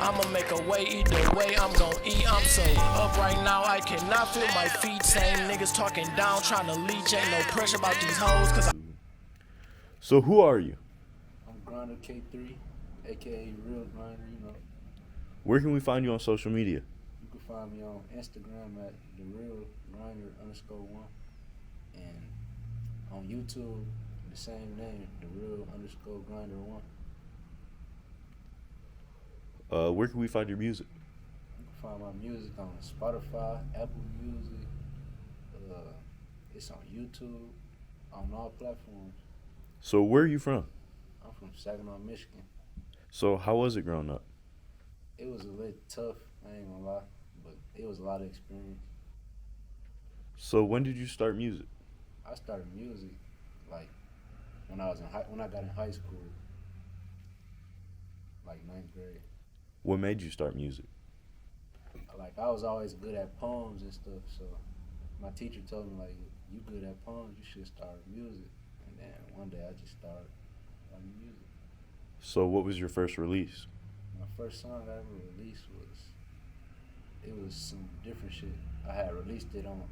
I'ma make a way either way, I'm gon' eat. I'm so up right now, I cannot feel my feet. Same niggas talking down, trying to leech. Ain't no pressure about these hoes, cause So who are you? I'm Grinder K3, aka Real Grinder, you know. Where can we find you on social media? You can find me on Instagram at TheRealGrinder_1 and on YouTube, the same name, TheReal_Grinder1. Where can we find your music? You can find my music on Spotify, Apple Music, it's on YouTube, on all platforms. So where are you from? I'm from Saginaw, Michigan. So how was it growing up? It was a little tough, I ain't gonna lie, but it was a lot of experience. So when did you start music? I started music like when I got in high school, like ninth grade. What made you start music? Like I was always good at poems and stuff, so my teacher told me like, you good at poems, you should start music. And then one day I just started writing music. So what was your first release? My first song I ever released was some different shit. I had released it on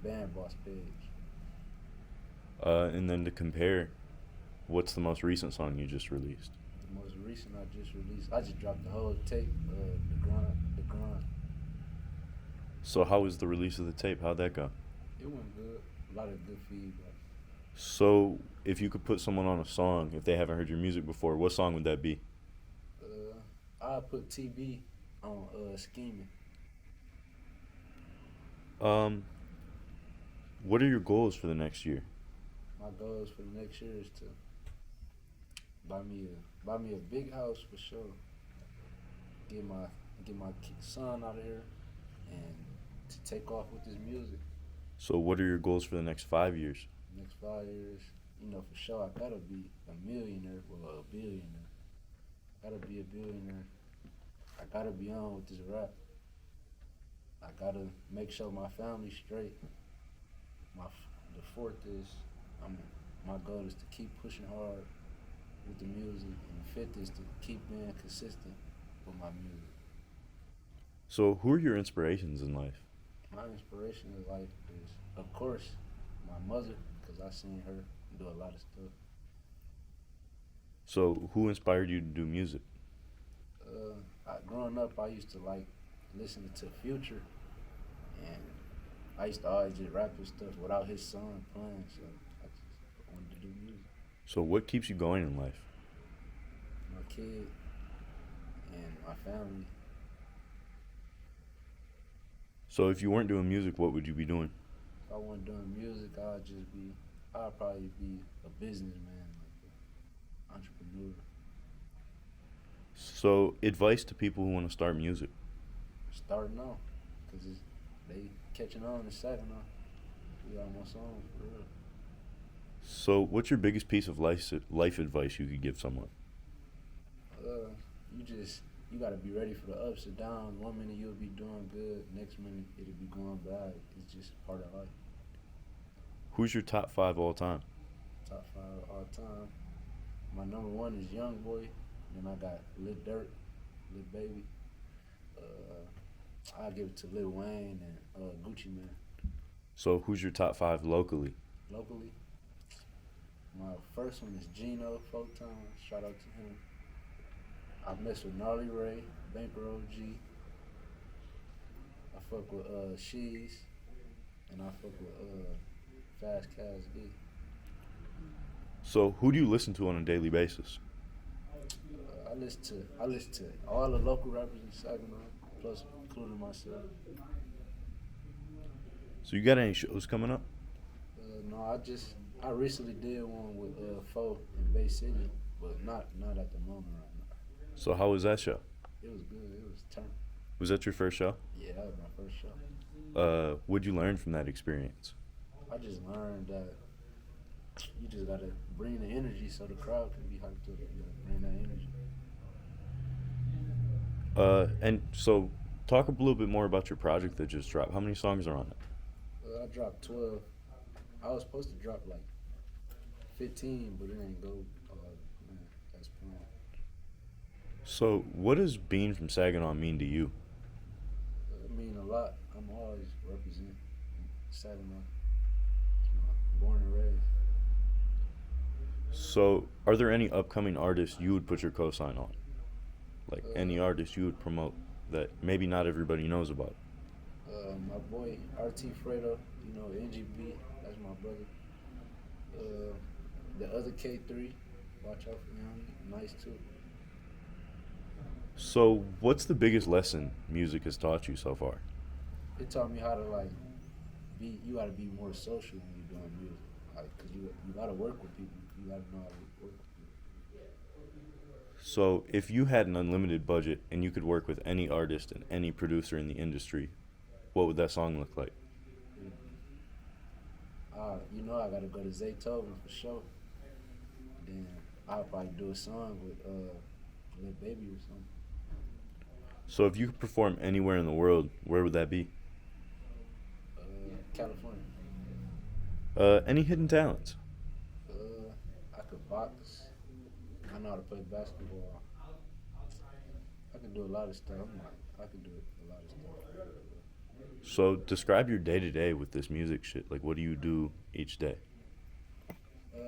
Band Boss page. And then to compare, what's the most recent song you just released? The most recent I just released, I just dropped the whole tape, The Grind. So how was the release of the tape? How'd that go? It went good. A lot of good feedback. So if you could put someone on a song, if they haven't heard your music before, what song would that be? I put TB on Scheming. What are your goals for the next year? My goals for the next year is to buy me a big house for sure. Get my son out of here and to take off with this music. So what are your goals for the next 5 years? Next 5 years, you know, for sure I gotta be a millionaire, well, a billionaire. Gotta be a billionaire. I gotta be on with this rap. I gotta make sure my family's straight. The fourth is, my goal is to keep pushing hard with the music, and the fifth is to keep being consistent with my music. So who are your inspirations in life? My inspiration in life is, of course, my mother, because I seen her do a lot of stuff. So who inspired you to do music? Growing up, I used to like listening to Future, and I used to always just rap his stuff without his son playing, so I just wanted to do music. So what keeps you going in life? My kid and my family. So if you weren't doing music, what would you be doing? If I wasn't doing music, I'd probably be a businessman, like an entrepreneur. So advice to people who want to start music. Starting now, because they catching on in Saginaw. We almost on, for real. So what's your biggest piece of life advice you could give someone? You gotta be ready for the ups and downs. 1 minute you'll be doing good, next minute it'll be going bad. It's just part of life. Who's your top 5 all time? Top 5 all time. My number 1 is Young Boy. Then I got Lil Durk, Lil Baby. I'll give it to Lil Wayne and Gucci Man. So who's your top 5 locally? Locally, my first one is Gino, Folk Time. Shout out to him. I mess with Gnarly Ray, Banker OG. I fuck with Sheez, and I fuck with Fast Cash D. So who do you listen to on a daily basis? I listen to all the local rappers in Saginaw, plus including myself. So you got any shows coming up? No, I recently did one with Fo in Bay City, but not at the moment right now. So how was that show? It was good. It was turn. Was that your first show? Yeah, that was my first show. What'd you learn from that experience? I just learned that you just gotta bring the energy so the crowd can be hyped up. You gotta bring that energy. And so talk a little bit more about your project that just dropped. How many songs are on it? I dropped 12. I was supposed to drop like 15, but it ain't go. Man, that's planned. So, what does being from Saginaw mean to you? I mean a lot. I'm always represent Saginaw. Born and raised. So, are there any upcoming artists you would put your cosign on? Like any Uh, artist you would promote that maybe not everybody knows about? my boy RT Fredo, NGB, that's my brother. Uh, the other K3, watch out for him. Nice too. So, what's the biggest lesson music has taught you so far? It taught me how to like be. You gotta be more social when you're doing music, like, cause you gotta work with people. You gotta know how to work with So, if you had an unlimited budget and you could work with any artist and any producer in the industry, what would that song look like? people. I gotta go to Zaytoven for sure. Then I'll probably do a song with Lil Baby or something. So, if you could perform anywhere in the world, where would that be? California. Any hidden talents? I could box. I know how to play basketball. I can do a lot of stuff. I can do a lot of stuff. So, describe your day to day with this music shit. Like, what do you do each day?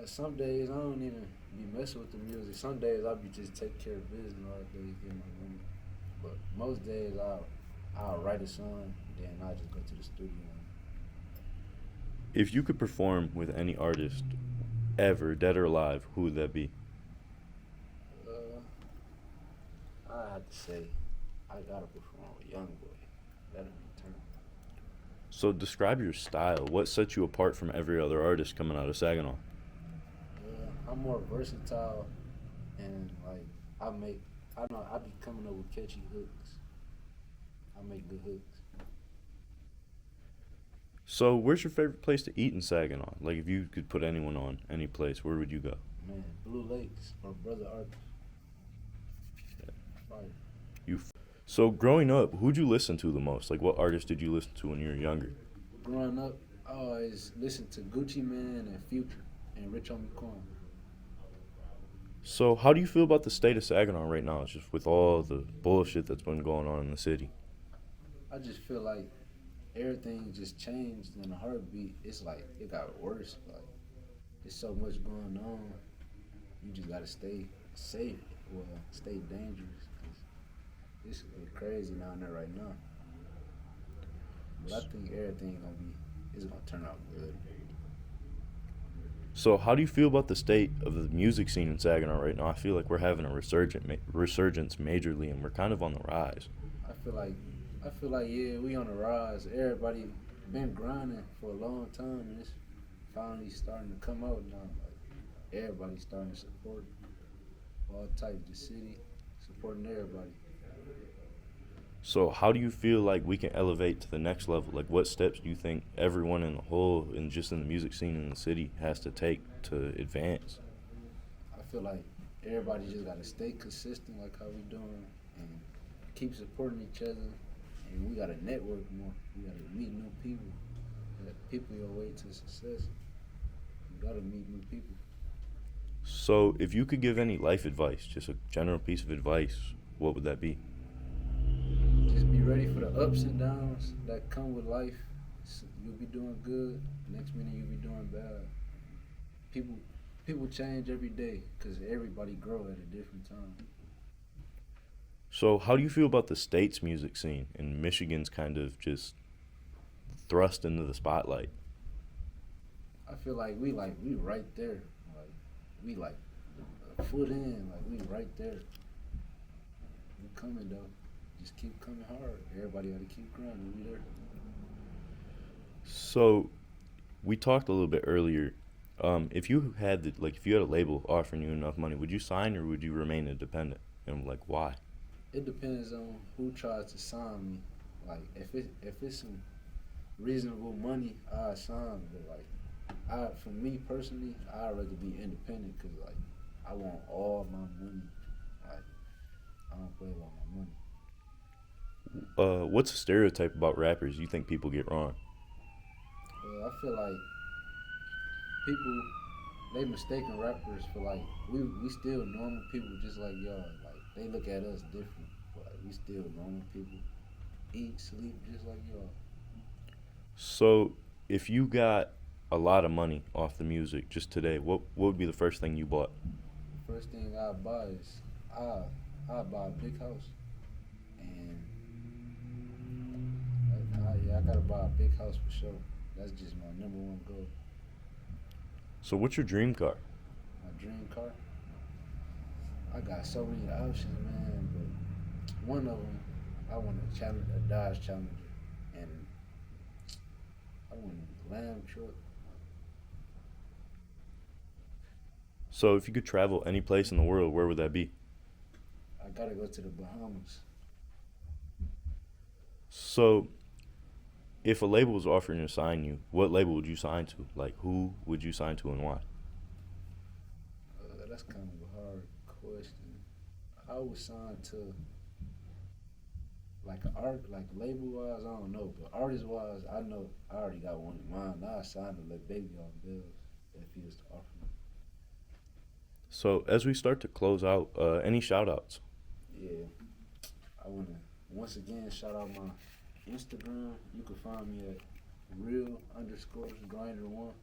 Some days I don't even be messing with the music. Some days I'll be just taking care of business all day, get my money. But most days I'll write a song, then I'll just go to the studio. If you could perform with any artist ever, dead or alive, who would that be? I have to say I gotta perform with Young Boy. That'll be turn. So, describe your style. What sets you apart from every other artist coming out of Saginaw? I'm more versatile, and like I be coming up with catchy hooks. I make good hooks. So, where's your favorite place to eat in Saginaw? Like, if you could put anyone on any place, where would you go? Man, Blue Lakes or Brother Arthur. Fire. So, growing up, who'd you listen to the most? Like, what artist did you listen to when you were younger? Growing up, I always listened to Gucci Man and Future and Rich Homie Quan. So, how do you feel about the state of Saginaw right now, just with all the bullshit that's been going on in the city? I just feel like everything just changed in a heartbeat. It's like it got worse. Like there's so much going on. You just gotta stay safe or stay dangerous. 'Cause it's crazy down there right now. But I think everything is gonna turn out good. So, how do you feel about the state of the music scene in Saginaw right now? I feel like we're having a resurgence majorly, and we're kind of on the rise. I feel like yeah, we on the rise. Everybody been grinding for a long time, and it's finally starting to come out now. Like everybody's starting to support all types of city, supporting everybody. So, how do you feel like we can elevate to the next level? Like, what steps do you think everyone in the whole and just in the music scene in the city has to take to advance? I feel like everybody just gotta stay consistent, like how we doing, and keep supporting each other. And we gotta network more. We gotta meet new people. People your way to success. You gotta meet new people. So, if you could give any life advice, just a general piece of advice, what would that be? Just be ready for the ups and downs that come with life. You'll be doing good. Next minute you'll be doing bad. People change every day because everybody grow at a different time. So, how do you feel about the state's music scene and Michigan's kind of just thrust into the spotlight? I feel like we right there. Like we like a foot in. Like we right there. We coming though. Just keep coming hard. Everybody gotta keep grinding. We there. So, we talked a little bit earlier. If you had if you had a label offering you enough money, would you sign or would you remain independent? And like, why? It depends on who tries to sign me. Like if it's some reasonable money, I sign. But like for me personally, I'd rather be independent because like I want all my money. Like I don't play about my money. What's a stereotype about rappers you think people get wrong? I feel like people they mistaken rappers for like we still normal people just like y'all. Like they look at us different. But we still normal people. Eat, sleep, just like y'all. So, if you got a lot of money off the music just today, what would be the first thing you bought? First thing I buy is I buy a big house, and I gotta buy a big house for sure. That's just my number one goal. So, what's your dream car? My dream car. I got so many options, man, but one of them I want a Dodge Challenger, and I want a Ram truck. So, if you could travel any place in the world, where would that be? I gotta go to the Bahamas. So, if a label was offering to sign you, what label would you sign to? Like, who would you sign to and why? That's kind of a hard question. I would sign to like label wise, I don't know, but artist wise, I know I already got one in mind. Now I signed to let Baby on bills if he was to offer me. So, as we start to close out, any shout outs? Yeah, I want to once again shout out my Instagram. You can find me at real_grinder1.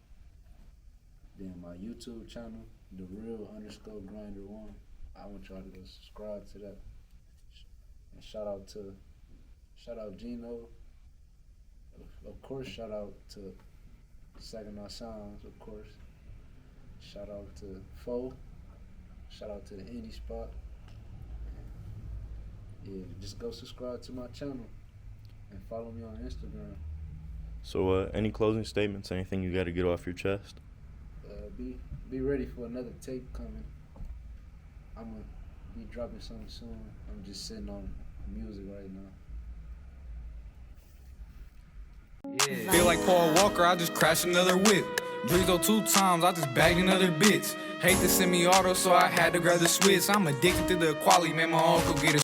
Then my YouTube channel, the real_grinder1. I want y'all to go subscribe to that. And shout out Gino. Of course, shout out to Saginaw Sounds, of course. Shout out to Foe. Shout out to the Indie Spot. Yeah, just go subscribe to my channel and follow me on Instagram. So, any closing statements, anything you got to get off your chest? Be ready for another tape coming. I'm going to be dropping something soon. I'm just sitting on music right now. Yeah. Feel like Paul Walker, I just crashed another whip. Drizzo 2 times, I just bagged another bitch. Hate the semi-auto, so I had to grab the switch. I'm addicted to the quality, man, my uncle get a